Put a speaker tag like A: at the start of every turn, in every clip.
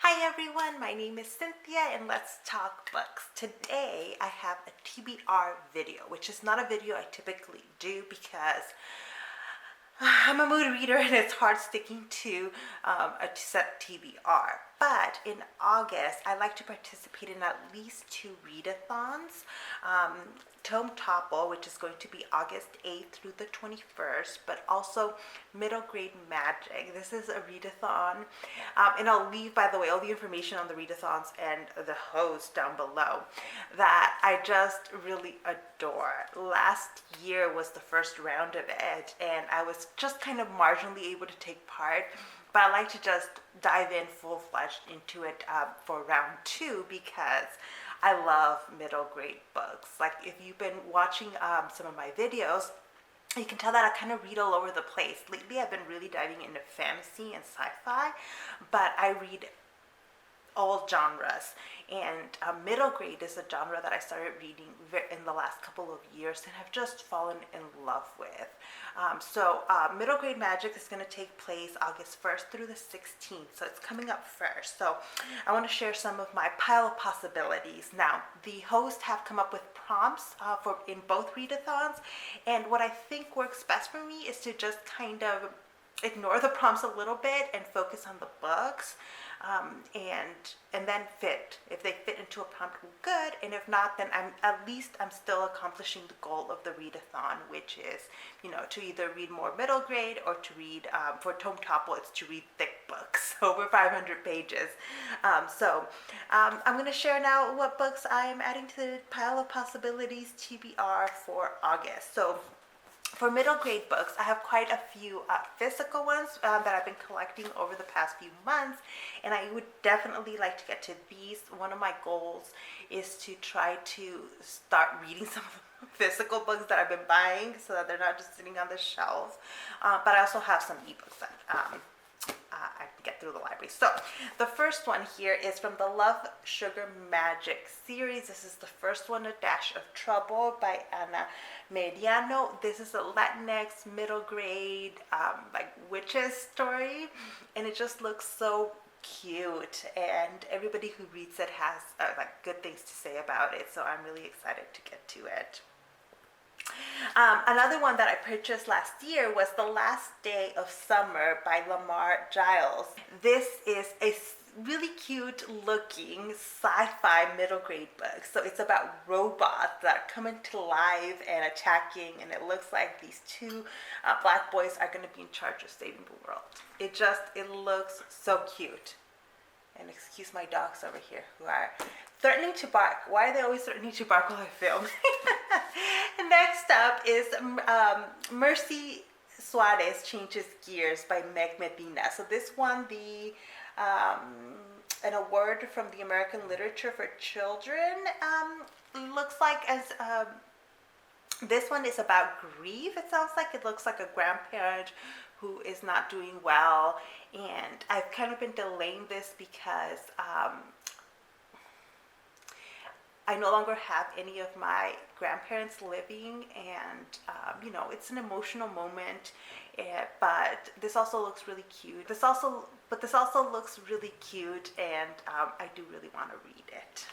A: Hi everyone, my name is Cynthia and let's talk books. Today I have a TBR video, which is not a video I typically do because I'm a mood reader and it's hard sticking to a set TBR. But in August, I like to participate in at least 2 readathons. Tome Topple, which is going to be August 8th through the 21st, but also Middle Grade Magic. This is a readathon. And I'll leave, by the way, all the information on the readathons and the host down below that I just really adore. Last year was the first round of it, and I was just kind of marginally able to take part. But I like to just dive in full-fledged into it for round 2 because I love middle grade books. Like if you've been watching some of my videos, you can tell that I kind of read all over the place. Lately I've been really diving into fantasy and sci-fi, but I read all genres, and middle grade is a genre that I started reading in the last couple of years and have just fallen in love with. Middle Grade Magic is going to take place August 1st through the 16th, so it's coming up first. So I want to share some of my pile of possibilities. Now, the hosts have come up with prompts in both readathons, and what I think works best for me is to just kind of ignore the prompts a little bit and focus on the books, and then fit. If they fit into a prompt, well, good, and if not, then I'm still accomplishing the goal of the readathon, which is, to either read more middle grade or to read, for Tome Topple, it's to read thick books, over 500 pages. I'm going to share now what books I am adding to the pile of possibilities TBR for August. So for middle grade books, I have quite a few physical ones that I've been collecting over the past few months, and I would definitely like to get to these. One of my goals is to try to start reading some of the physical books that I've been buying so that they're not just sitting on the shelf. But I also have some ebooks that I can get through the library. So the first one here is from the Love, Sugar, Magic series. This is the first one, A Dash of Trouble by Ana Mediano. This is a Latinx middle grade like witches story, and it just looks so cute, and everybody who reads it has like good things to say about it, so I'm really excited to get to it. Another one that I purchased last year was The Last Day of Summer by Lamar Giles. This is a really cute looking sci-fi middle grade book. So it's about robots that are coming to life and attacking, and it looks like these 2 black boys are going to be in charge of saving the world. It looks so cute. And excuse my dogs over here who are threatening to bark. Why are they always threatening to bark while I film? Next up is Mercy Suarez Changes Gears by Meg Medina. So this won an award from the American Literature for Children. Looks like this one is about grief. It sounds like it looks like a grandparent who is not doing well, and I've kind of been delaying this because I no longer have any of my grandparents living, and it's an emotional moment. But this also looks really cute. This also looks really cute, and I do really want to read it.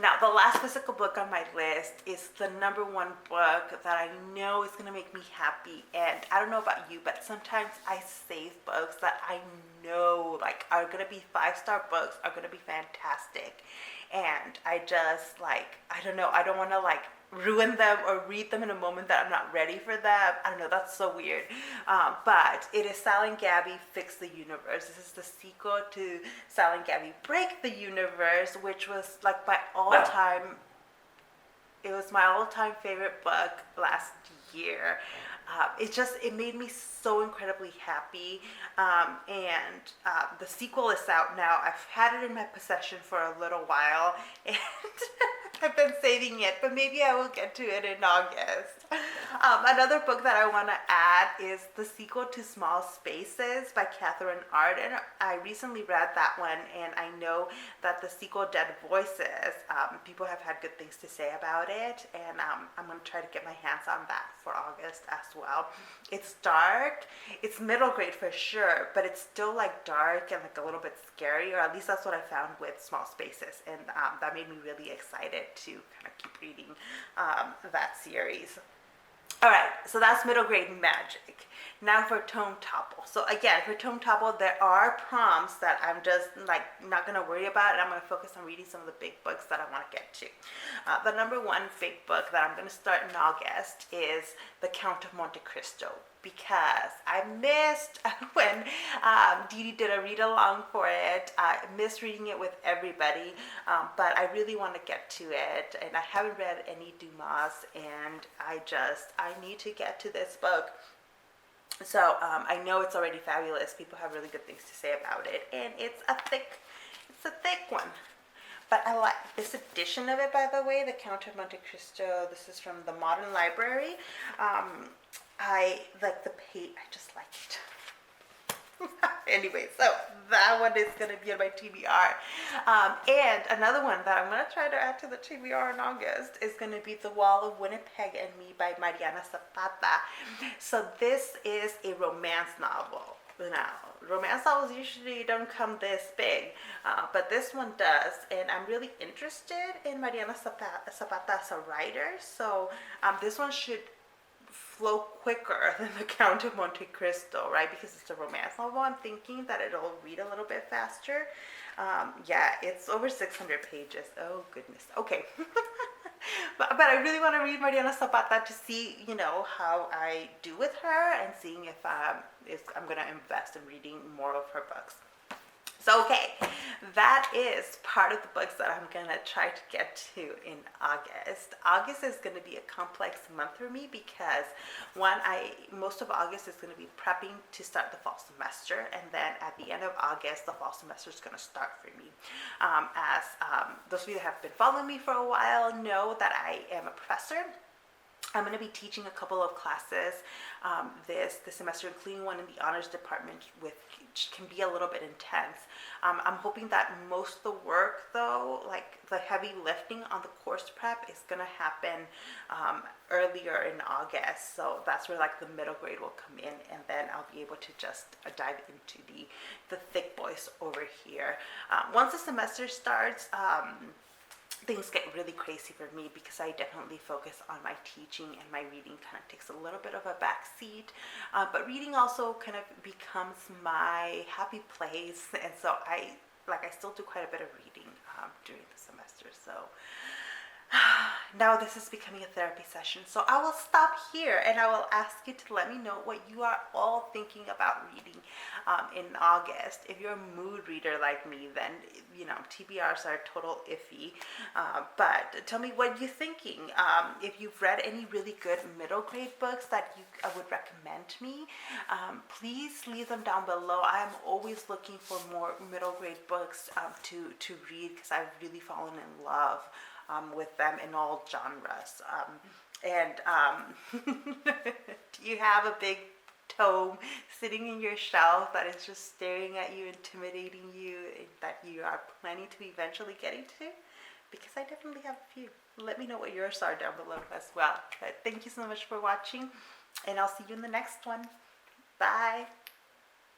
A: Now, the last physical book on my list is the #1 book that I know is going to make me happy. And I don't know about you, but sometimes I save books that I know are going to be 5-star books, are going to be fantastic. And I just I don't know, I don't want to ruin them or read them in a moment that I'm not ready for them. I don't know, that's so weird. But it is Sal and Gabby Fix the Universe. This is the sequel to Sal and Gabby Break the Universe, which was it was my all-time favorite book last year. It made me so incredibly happy, and the sequel is out now. I've had it in my possession for a little while, and I've been saving it, but maybe I will get to it in August. Another book that I want to add is the sequel to Small Spaces by Catherine Arden. I recently read that one, and I know that the sequel, Dead Voices, people have had good things to say about it, and I'm going to try to get my hands on that. for August as well. It's dark. It's middle grade for sure, but it's still like dark and like a little bit scary, or at least that's what I found with Small Spaces, and that made me really excited to kind of keep reading that series. All right, so that's middle grade magic. Now for Tome Topple. So again, for Tome Topple, there are prompts that I'm just like not gonna worry about, and I'm gonna focus on reading some of the big books that I want to get to. The number one big book that I'm gonna start in August is The Count of Monte Cristo, because I missed when Dee Dee did a read along for it. I missed reading it with everybody, but I really want to get to it, and I haven't read any Dumas, and I need to get to this book. So I know it's already fabulous. People have really good things to say about it, and it's a thick one. But I like this edition of it, by the way, The Count of Monte Cristo. This is from the Modern Library. I like the page. I just like it. Anyway, so that one is going to be on my TBR. And another one that I'm going to try to add to the TBR in August is going to be The Wall of Winnipeg and Me by Mariana Zapata. So this is a romance novel. Now, romance novels usually don't come this big, but this one does, and I'm really interested in Mariana Zapata as a writer, so this one should flow quicker than The Count of Monte Cristo, right? Because it's a romance novel. I'm thinking that it'll read a little bit faster. Yeah, it's over 600 pages. Oh, goodness. Okay. But I really want to read Mariana Zapata to see, how I do with her, and seeing if I'm going to invest in reading more of her books. So, okay, that is part of the books that I'm going to try to get to in August. August is going to be a complex month for me because, most of August is going to be prepping to start the fall semester, and then at the end of August, the fall semester is going to start for me. As those of you that have been following me for a while know that I am a professor. I'm going to be teaching a couple of classes this semester, including one in the honors department, which can be a little bit intense. I'm hoping that most of the work, though, like the heavy lifting on the course prep, is going to happen earlier in August. So that's where like the middle grade will come in, and then I'll be able to just dive into the thick boys over here. Once the semester starts, things get really crazy for me because I definitely focus on my teaching, and my reading kind of takes a little bit of a back seat. But reading also kind of becomes my happy place, and so I still do quite a bit of reading during the semester. So now this is becoming a therapy session. So I will stop here, and I will ask you to let me know what you are all thinking about reading in August. If you're a mood reader like me, then TBRs are total iffy. But tell me what you're thinking. If you've read any really good middle grade books that you would recommend to me, please leave them down below. I'm always looking for more middle grade books to read, because I've really fallen in love with them in all genres. Do you have a big tome sitting in your shelf that is just staring at you, intimidating you, that you are planning to eventually getting to? Because I definitely have a few. Let me know what yours are down below as well. But thank you so much for watching, and I'll see you in the next one. Bye.